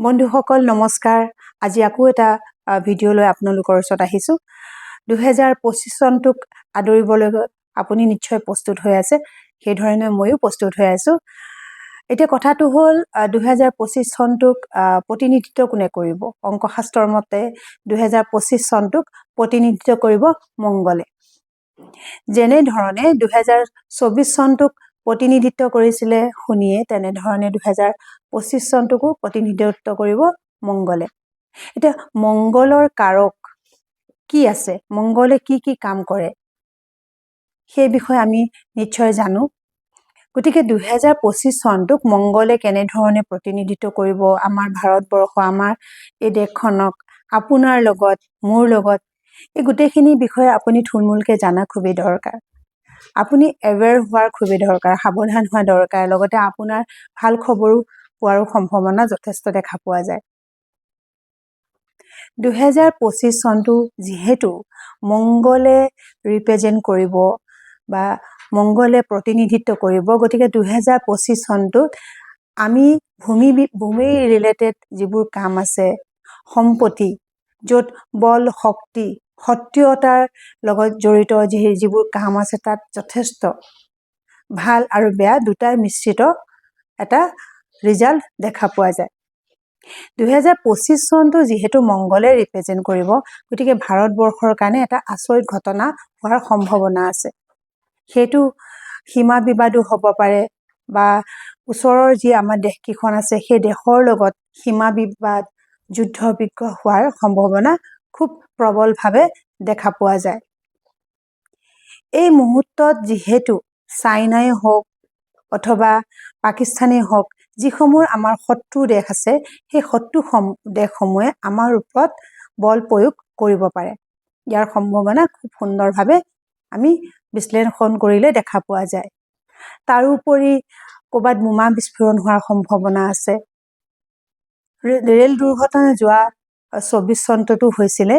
বন্ধুসকল নমস্কাৰ। আজি আকৌ এটা ভিডিঅ' লৈ আপোনালোকৰ ওচৰত আহিছোঁ। 2025 চনটোক আদৰিবলৈ আপুনি নিশ্চয় প্ৰস্তুত হৈ আছে, সেইধৰণে ময়ো প্ৰস্তুত হৈ আছোঁ। এতিয়া কথাটো হ'ল 2025 চনটোক প্ৰতিনিধিত্ব কোনে কৰিব? অংকশাস্ত্ৰৰ মতে 2025 চনটোক প্ৰতিনিধিত্ব কৰিব মংগলে। যেনেধৰণে 2024 চনটোক প্ৰতিনিধিত্ব কৰিছিলে শনিয়ে, তেনেধৰণে 2025 চনটোকো প্ৰতিনিধিত্ব কৰিব মংগলে। এতিয়া মংগলৰ কাৰক কি আছে, মংগলে কি কি কাম কৰে, সেই বিষয়ে আমি নিশ্চয় জানো। গতিকে 2025 চনটোক মংগলে কেনেধৰণে প্ৰতিনিধিত্ব কৰিব আমাৰ ভাৰতবৰ্ষ, আমাৰ এই দেশখনক, আপোনাৰ লগত, মোৰ লগত, এই গোটেইখিনি বিষয়ে আপুনি থুলমূলকৈ জানা খুবেই দৰকাৰ। আপুনি এৱেৰ হোৱাৰ খুবেই দৰকাৰ, সাৱধান হোৱা দৰকাৰ। লগতে আপোনাৰ ভাল খবৰো পোৱাৰো সম্ভাৱনা যথেষ্ট দেখা পোৱা যায়। 2025 চনটো যিহেতু মংগলে ৰিপ্ৰেজেণ্ট কৰিব বা মংগলে প্ৰতিনিধিত্ব কৰিব, গতিকে 2025 চনটোত আমি ভূমি ৰিলেটেড যিবোৰ কাম আছে, সম্পত্তি, য'ত বল শক্তি সক্ৰিয়তাৰ লগত জড়িত যিবোৰ কাম আছে, তাত যথেষ্ট ভাল আৰু বেয়া দুটাই মিশ্ৰিত এটা ৰিজাল্ট দেখা পোৱা যায়। 2025 চনটো যিহেতু মংগলে ৰিপ্ৰেজেণ্ট কৰিব, গতিকে ভাৰতবৰ্ষৰ কাৰণে এটা আচৰিত ঘটনা হোৱাৰ সম্ভাৱনা আছে। সেইটো সীমা বিবাদো হ'ব পাৰে বা ওচৰৰ যি আমাৰ দেশকেইখন আছে, সেই দেশৰ লগত সীমা বিবাদ, যুদ্ধ বিগ্ৰহ হোৱাৰ সম্ভাৱনা খুব প্ৰবলভাৱে দেখা পোৱা যায়। এই মুহূৰ্তত যিহেতু চাইনাই হওক অথবা পাকিস্তানেই হওক, যিসমূহ আমাৰ শত্ৰু দেশ আছে, সেই শত্ৰু দেশসমূহে আমাৰ ওপৰত বল প্ৰয়োগ কৰিব পাৰে। ইয়াৰ সম্ভাৱনা খুব সুন্দৰভাৱে আমি বিশ্লেষণ কৰিলে দেখা পোৱা যায়। তাৰোপৰি ক'ৰবাত বোমা বিস্ফোৰণ হোৱাৰ সম্ভাৱনা আছে। ৰেল দুৰ্ঘটনা যোৱা 24 চনটোতো হৈছিলে,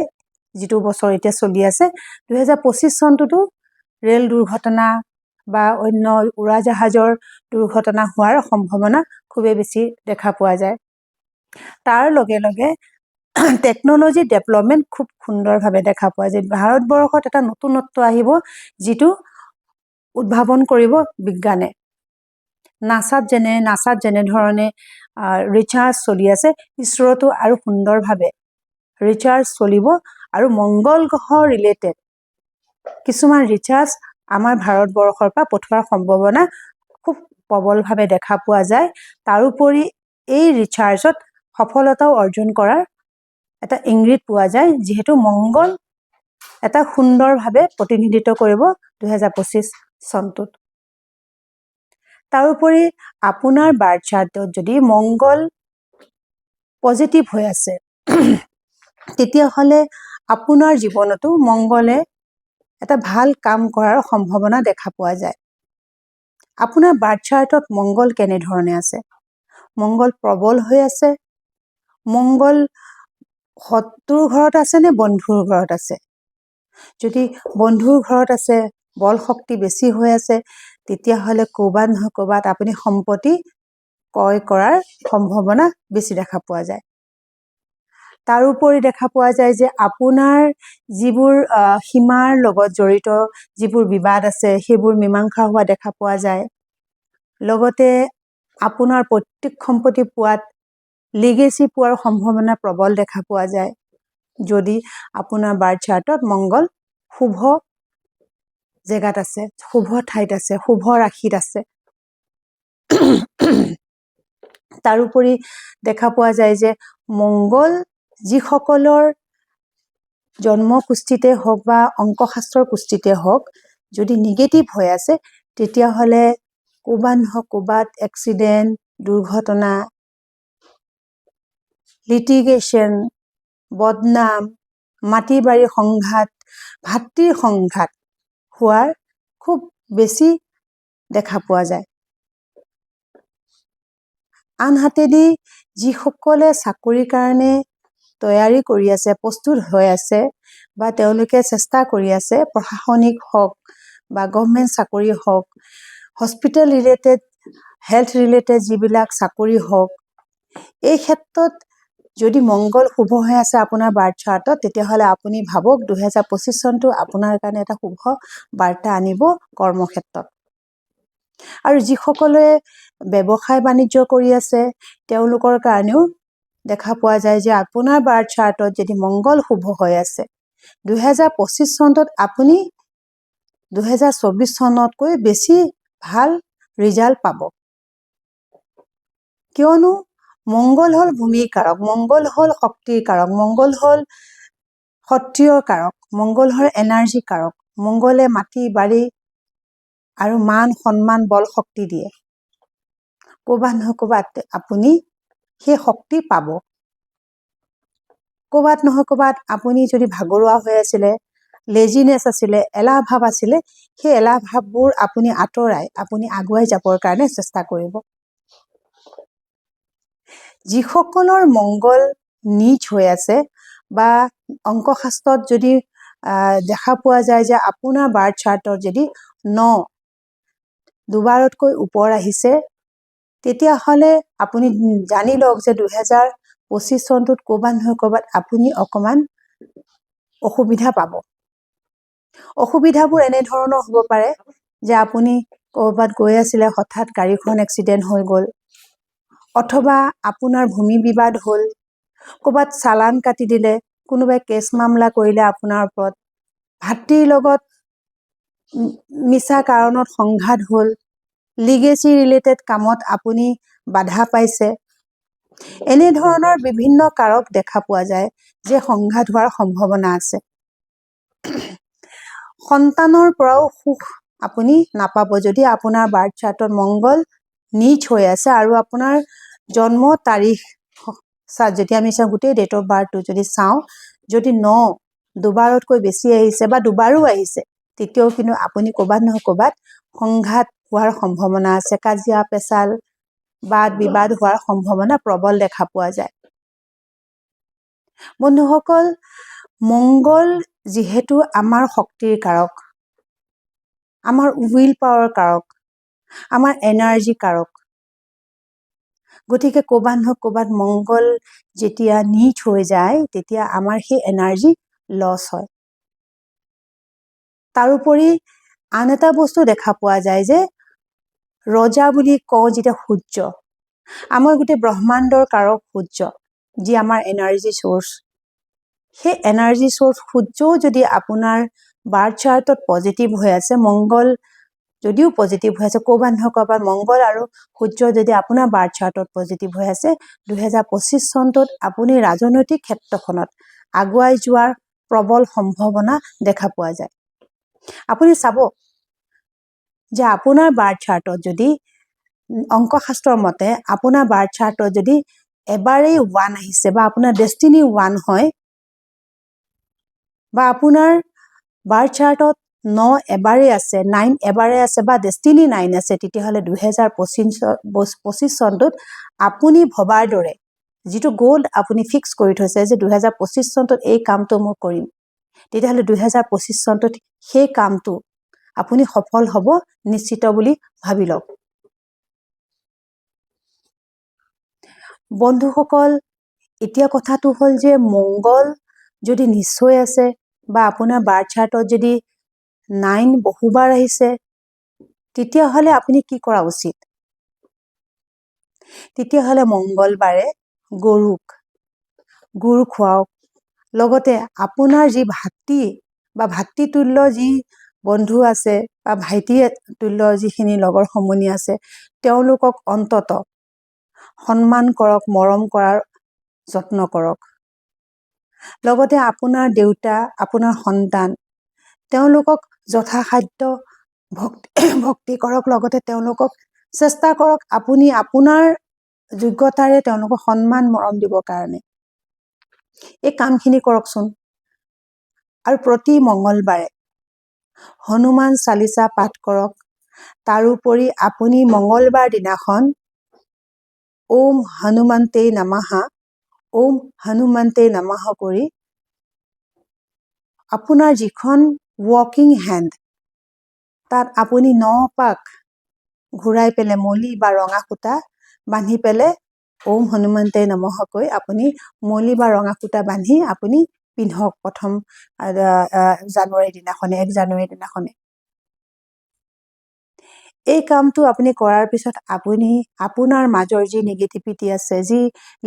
যিটো বছৰ এতিয়া চলি আছে। 2025 চনটোতো ৰেল দুৰ্ঘটনা বা অন্য উৰাজাহাজৰ দুৰ্ঘটনা হোৱাৰ সম্ভাৱনা খুবেই বেছি দেখা পোৱা যায়। তাৰ লগে লগে টেকন'লজি ডেভেলপমেণ্ট খুব সুন্দৰভাৱে দেখা পোৱা যায়। ভাৰতবৰ্ষত এটা নতুনত্ব আহিব, যিটো উদ্ভাৱন কৰিব বিজ্ঞানে। নাছাত যেনেধৰণে ৰিচাৰ্জ চলি আছে, ইছৰোতো আৰু সুন্দৰভাৱে ৰিচাৰ্জ চলিব আৰু মংগল গ্ৰহ ৰিলেটেড কিছুমান ৰিচাৰ্জ আমাৰ ভাৰতবৰ্ষৰ পৰা পঠোৱাৰ সম্ভাৱনা খুব প্ৰবলভাৱে দেখা পোৱা যায়। তাৰোপৰি এই ৰিচাৰ্জত সফলতাও অৰ্জন কৰাৰ এটা ইংগিত পোৱা যায়, যিহেতু মংগল এটা সুন্দৰভাৱে প্ৰতিনিধিত্ব কৰিব 2025 চনটোত। তাৰোপৰি আপোনাৰ বাৰ্থ চাৰ্টত যদি মংগল পজিটিভ হৈ আছে, তেতিয়াহ'লে আপোনাৰ জীৱনতো মংগলে এটা ভাল কাম কৰাৰ সম্ভাৱনা দেখা পোৱা যায়। আপোনাৰ বাৰ্থ চাৰ্টত মংগল কেনেধৰণে আছে? মংগল প্ৰবল হৈ আছে, মংগল শত্ৰুৰ ঘৰত আছে নে বন্ধুৰ ঘৰত আছে? যদি বন্ধুৰ ঘৰত আছে, বল শক্তি বেছি হৈ আছে, তেতিয়াহ'লে ক'ৰবাত নহয় ক'ৰবাত আপুনি সম্পত্তি ক্ৰয় কৰাৰ সম্ভাৱনা বেছি দেখা পোৱা যায়। তাৰোপৰি দেখা পোৱা যায় যে আপোনাৰ যিবোৰ সীমাৰ লগত জড়িত যিবোৰ বিবাদ আছে, সেইবোৰ মীমাংসা হোৱা দেখা পোৱা যায়। লগতে আপোনাৰ পৈতৃক সম্পত্তি পোৱাত লিগেচি পোৱাৰ সম্ভাৱনা প্ৰবল দেখা পোৱা যায়, যদি আপোনাৰ বাৰ্থ চাৰ্টত মংগল শুভ জেগাত আছে, শুভ ঠাইত আছে, শুভ ৰাশিত আছে। তাৰোপৰি দেখা পোৱা যায় যে মংগল যিসকলৰ জন্মকুষ্ঠিতে হওক বা অংকশাস্ত্ৰৰ কুষ্ঠিতে হওক, যদি নিগেটিভ হৈ আছে, তেতিয়াহ'লে ক'ৰবাত নহয় ক'ৰবাত এক্সিডেণ্ট, দুৰ্ঘটনা, লিটিগেশ্যন, বদনাম, মাটি বাৰী সংঘাত, ভাতৃৰ সংঘাত হোৱাৰ খুব বেছি দেখা পোৱা যায়। আনহাতেদি যিসকলে চাকৰিৰ কাৰণে তৈয়াৰী কৰি আছে, প্ৰস্তুত হৈ আছে বা তেওঁলোকে চেষ্টা কৰি আছে, প্ৰশাসনিক হওক বা গভৰ্ণমেণ্ট চাকৰি হওক, হস্পিটেল ৰিলেটেড, হেল্থ ৰিলেটেড যিবিলাক চাকৰি হওক, এই ক্ষেত্ৰত যদি মংগল শুভ হৈ আছে আপোনাৰ বাৰ্থ চাৰ্টত, তেতিয়াহ'লে আপুনি ভাবক 2025 চনটো আপোনাৰ কাৰণে এটা শুভ বাৰ্তা আনিব কৰ্মক্ষেত্ৰত। আৰু যিসকলে ব্যৱসায় বাণিজ্য কৰি আছে তেওঁলোকৰ কাৰণেও দেখা পোৱা যায় যে আপোনাৰ বাৰ্থ চাৰ্টত যদি মংগল শুভ হৈ আছে, 2025 চনটোত আপুনি 2024 চনতকৈ বেছি ভাল ৰিজাল্ট পাব। কিয়নো মংগল হ'ল ভূমিৰ কাৰক, মংগল হ'ল শক্তিৰ কাৰক, মংগল হ'ল সত্ৰিয়ৰ কাৰক, মংগল হ'ল এনাৰ্জি কাৰক। মংগলে মাটি বাৰী আৰু মান সন্মান বল শক্তি দিয়ে। ক'ৰবাত নহয় ক'ৰবাত আপুনি সেই শক্তি পাব। ক'ৰবাত নহয় ক'ৰবাত আপুনি যদি ভাগৰুৱা হৈ আছিলে, লেজিনেছ আছিলে, এলাহ ভাৱ আছিলে, সেই এলাহ ভাৱবোৰ আপুনি আঁতৰাই আপুনি আগুৱাই যাবৰ কাৰণে চেষ্টা কৰিব। যিসকলৰ মংগল নীচ হৈ আছে বা অংকশাস্ত্ৰত যদি দেখা পোৱা যায় যে আপোনাৰ বাৰ্থ চাৰ্টত যদি 9 দুবাৰতকৈ ওপৰ আহিছে, তেতিয়াহ'লে আপুনি জানি লওক যে 2025 চনটোত ক'ৰবাত নহয় ক'ৰবাত আপুনি অকণমান অসুবিধা পাব। অসুবিধাবোৰ এনেধৰণৰ হ'ব পাৰে যে আপুনি ক'ৰবাত গৈ আছিলে, হঠাৎ গাড়ীখন এক্সিডেণ্ট হৈ গ'ল, অথবা আপোনাৰ ভূমি বিবাদ হ'ল, ক'ৰবাত চালান কাটি দিলে, কোনোবাই কেছ মামলা কৰিলে আপোনাৰ ওপৰত, ভাতৃৰ লগত মিছা কাৰণত সংঘাত হ'ল, লিগেচি ৰিলেটেড কামত আপুনি বাধা পাইছে। এনেধৰণৰ বিভিন্ন কাৰক দেখা পোৱা যায় যে সংঘাত হোৱাৰ সম্ভাৱনা আছে। সন্তানৰ পৰাও সুখ আপুনি নাপাব যদি আপোনাৰ বাৰ্থ চাৰ্টত মংগল নীচ হৈ আছে আৰু আপোনাৰ জন্ম তাৰিখ যদি আমি চাওঁ, গোটেই ডেট অফ বাৰ্থটো যদি চাওঁ, যদি 9 দুবাৰতকৈ বেছি আহিছে বা দুবাৰো আহিছে, তেতিয়াও কিন্তু আপুনি ক'ৰবাত নহয় ক'ৰবাত সংঘাত হোৱাৰ সম্ভাৱনা আছে, কাজিয়া পেচাল বাদ বিবাদ হোৱাৰ সম্ভাৱনা প্ৰবল দেখা পোৱা যায়। বন্ধুসকল, মংগল যিহেতু আমাৰ শক্তিৰ কাৰক, আমাৰ উইল পাৱাৰ কাৰক, আমাৰ এনাৰ্জি কাৰক, গতিকে ক'ৰবাত নহয় ক'ৰবাত মংগল যেতিয়া নীচ হৈ যায় তেতিয়া আমাৰ সেই এনাৰ্জি লছ হয়। তাৰোপৰি আন এটা বস্তু দেখা পোৱা যায় যে ৰজা বুলি কওঁ যেতিয়া সূৰ্য, আমাৰ গোটেই ব্ৰহ্মাণ্ডৰ কাৰক সূৰ্য, যি আমাৰ এনাৰ্জি চ'ৰ্চ, সেই এনাৰ্জি চ'ৰ্চ সূৰ্যও যদি আপোনাৰ বাৰ্থ চাৰ্টত পজিটিভ হৈ আছে, মংগল যদিও পজিটিভ হৈ আছে, ক'ৰবাত নহয় ক'ৰবাত মংগল আৰু সূৰ্য যদি আপোনাৰ বাৰ্থ চাৰ্টত পজিটিভ হৈ আছে, 2025 চনটোত আপুনি ৰাজনৈতিক ক্ষেত্ৰখনত আগুৱাই যোৱাৰ প্ৰবল সম্ভাৱনা দেখা পোৱা যায়। আপুনি চাব যে আপোনাৰ বাৰ্থ চাৰ্টত যদি অংকশাস্ত্ৰৰ মতে আপোনাৰ বাৰ্থ চাৰ্টত যদি এবাৰেই 1 আহিছে বা আপোনাৰ ডেষ্টিনি 1 হয়, বা আপোনাৰ বাৰ্থ চাৰ্টত 9 এবাৰে আছে, 9 এবাৰে আছে বা ডেষ্টিনি 9 আছে, তেতিয়াহ'লে 2025 চনটোত আপুনি ভবাৰ দৰে যিটো গ'ল আপুনি ফিক্স কৰি থৈছে যে 2025 চনটোত এই কামটো মই কৰিম, তেতিয়াহ'লে 2025 চনটোত সেই কামটো আপুনি সফল হ'ব নিশ্চিত বুলি ভাবি লওক। বন্ধুসকল, এতিয়া কথাটো হ'ল যে মংগল যদি নিশ্চয় আছে বা আপোনাৰ বাৰ্থ চাৰ্টত যদি 9 বহুবাৰ আহিছে, তেতিয়াহ'লে আপুনি কি কৰা উচিত? তেতিয়াহ'লে মংগলবাৰে গৰুক গুৰ খুৱাওক, লগতে আপোনাৰ যি ভাতৃ বা ভাতৃতুল্য যি বন্ধু আছে বা ভাইটি তুল্য যিখিনি লগৰ সমনী আছে, তেওঁলোকক অন্তত সন্মান কৰক, মৰম কৰাৰ যত্ন কৰক। লগতে আপোনাৰ দেউতা, আপোনাৰ সন্তান, তেওঁলোকক যথাসাধ্য ভক্তি কৰক, লগতে তেওঁলোকক চেষ্টা কৰক আপুনি আপোনাৰ যোগ্যতাৰে তেওঁলোকক সন্মান মৰম দিবৰ কাৰণে। এই কামখিনি কৰকচোন। আৰু প্ৰতি মংগলবাৰে হনুমান চালিচা পাঠ কৰক। তাৰোপৰি আপুনি মংগলবাৰ দিনাখন ওম হনুমন্তে নমঃ, ওম হনুমন্তে নমঃ কৰি আপোনাৰ যিখন ৱকিং হেণ্ড, তাত আপুনি 9 পাক ঘূৰাই পেলাই মলি বা ৰঙা সূতা বান্ধি পেলাই ওম হনুমন্তে নমঃকৈ আপুনি মলি বা ৰঙা সূতা বান্ধি আপুনি পিন্ধক প্ৰথম জানুৱাৰীৰ দিনাখনে 1 জানুৱাৰীৰ দিনাখনে এই কামটো আপুনি কৰাৰ পিছত আপুনি আপোনাৰ মাজৰ যি নেগেটিভিটি আছে যি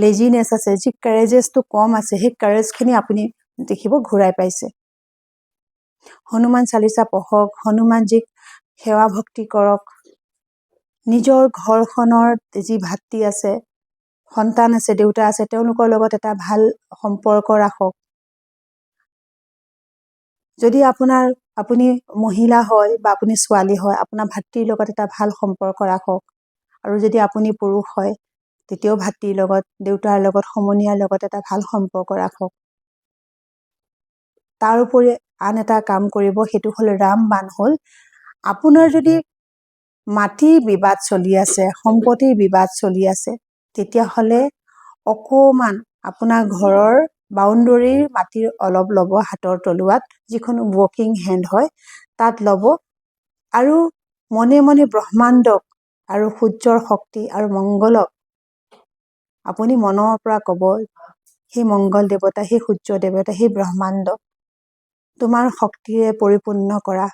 লেজিনেছ আছে যি কাৰেজেছটো কম আছে সেই কাৰেজখিনি আপুনি দেখিব ঘূৰাই পাইছে হনুমান চালিচা পঢ়ক হনুমানজীক সেৱা ভক্তি কৰক নিজৰ ঘৰখনৰ যি ভাতৃ আছে সন্তান আছে দেউতা আছে তেওঁলোকৰ লগত এটা ভাল সম্পৰ্ক ৰাখক যদি আপুনি মহিলা হয় বা আপুনি ছোৱালী হয় আপোনাৰ ভাতৃৰ লগত এটা ভাল সম্পৰ্ক ৰাখক আৰু যদি আপুনি পুৰুষ হয় তেতিয়াও ভাতৃৰ লগত দেউতাৰ লগত সমনীয়াৰ লগত এটা ভাল সম্পৰ্ক ৰাখক তাৰ উপৰি আন এটা কাম কৰিব সেইটো হ'ল ৰামবাণ হ'ল আপোনাৰ যদি মাটিৰ বিবাদ চলি আছে সম্পত্তিৰ বিবাদ চলি আছে তেতিয়াহ'লে অকমান আপোনাৰ ঘৰৰ বাউণ্ডৰীৰ মাটিৰ অলপ ল'ব হাতৰ তলুৱাত যিখন ৱৰ্কিং হেণ্ড হয় তাত ল'ব আৰু মনে মনে ব্ৰহ্মাণ্ডক আৰু সূৰ্যৰ শক্তি আৰু মংগলক আপুনি মনৰ পৰা ক'ব সেই মংগল দেৱতা সেই সূৰ্য দেৱতা সেই ব্ৰহ্মাণ্ড তোমাৰ শক্তিৰে পৰিপূৰ্ণ কৰা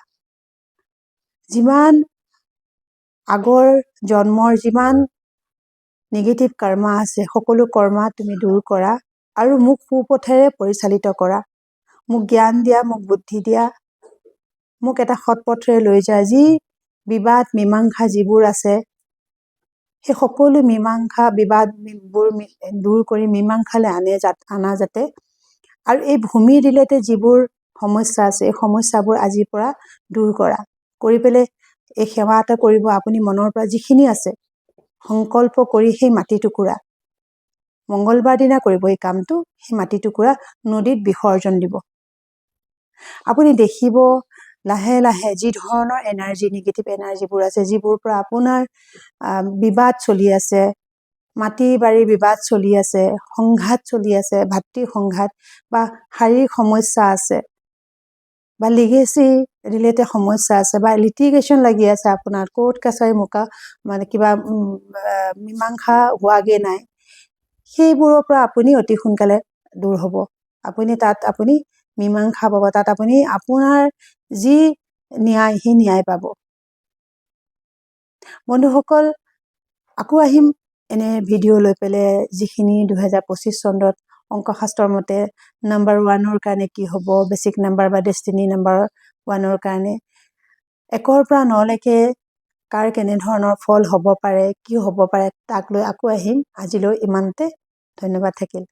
যিমান আগৰ জন্মৰ যিমান নেগেটিভ কৰ্মা আছে সকলো কৰ্মা তুমি দূৰ কৰা আৰু মোক সুপথেৰে পৰিচালিত কৰা মোক জ্ঞান দিয়া মোক বুদ্ধি দিয়া মোক এটা সৎপথেৰে লৈ যায় যি বিবাদ মীমাংসা যিবোৰ আছে সেই সকলো মীমাংসা বিবাদবোৰ দূৰ কৰি মীমাংসালৈ আনা যাতে আৰু এই ভূমি ৰিলেটেড যিবোৰ সমস্যা আছে এই সমস্যাবোৰ আজিৰ পৰা দূৰ কৰা কৰি পেলাই এই সেৱা এটা কৰিব আপুনি মনৰ পৰা যিখিনি আছে সংকল্প কৰি সেই মাটি টুকুৰা মংগলবাৰ দিনা কৰিব এই কামটো সেই মাটি টুকুৰা নদীত বিসৰ্জন দিব আপুনি দেখিব লাহে লাহে যি ধৰণৰ এনাৰ্জি নেগেটিভ এনাৰ্জিবোৰ আছে যিবোৰ পৰা আপোনাৰ বিবাদ চলি আছে মাটি বাৰীৰ বিবাদ চলি আছে সংঘাত চলি আছে ভাতৃ সংঘাত বা শাৰীৰিক সমস্যা আছে বা লিগেসি ৰিলেটেড সমস্যা আছে বা লিটিগেশ্যন লাগি আছে আপোনাৰ কোৰ্ট কাছাৰী মোকা মানে কিবা মীমাংসা হোৱাগে নাই সেইবোৰৰ পৰা আপুনি অতি সোনকালে দূৰ হ'ব আপুনি মীমাংসা পাব তাত আপুনি আপোনাৰ যি ন্যায় সেই ন্যায় পাব বন্ধুসকল আকৌ আহিম এনে ভিডিঅ' লৈ পেলাই যিখিনি 2025 চনত অংকশাস্ত্ৰৰ মতে নাম্বাৰ 1ৰ কাৰণে কি হ'ব বেছিক নাম্বাৰ বা ডেষ্টিনি নাম্বাৰ 1ৰ কাৰণে 1ৰ পৰা 9লৈকে কাৰ কেনেধৰণৰ ফল হ'ব পাৰে কি হ'ব পাৰে তাক লৈ আকৌ আহিম আজিলৈ ইমানতে ধন্যবাদ থাকিল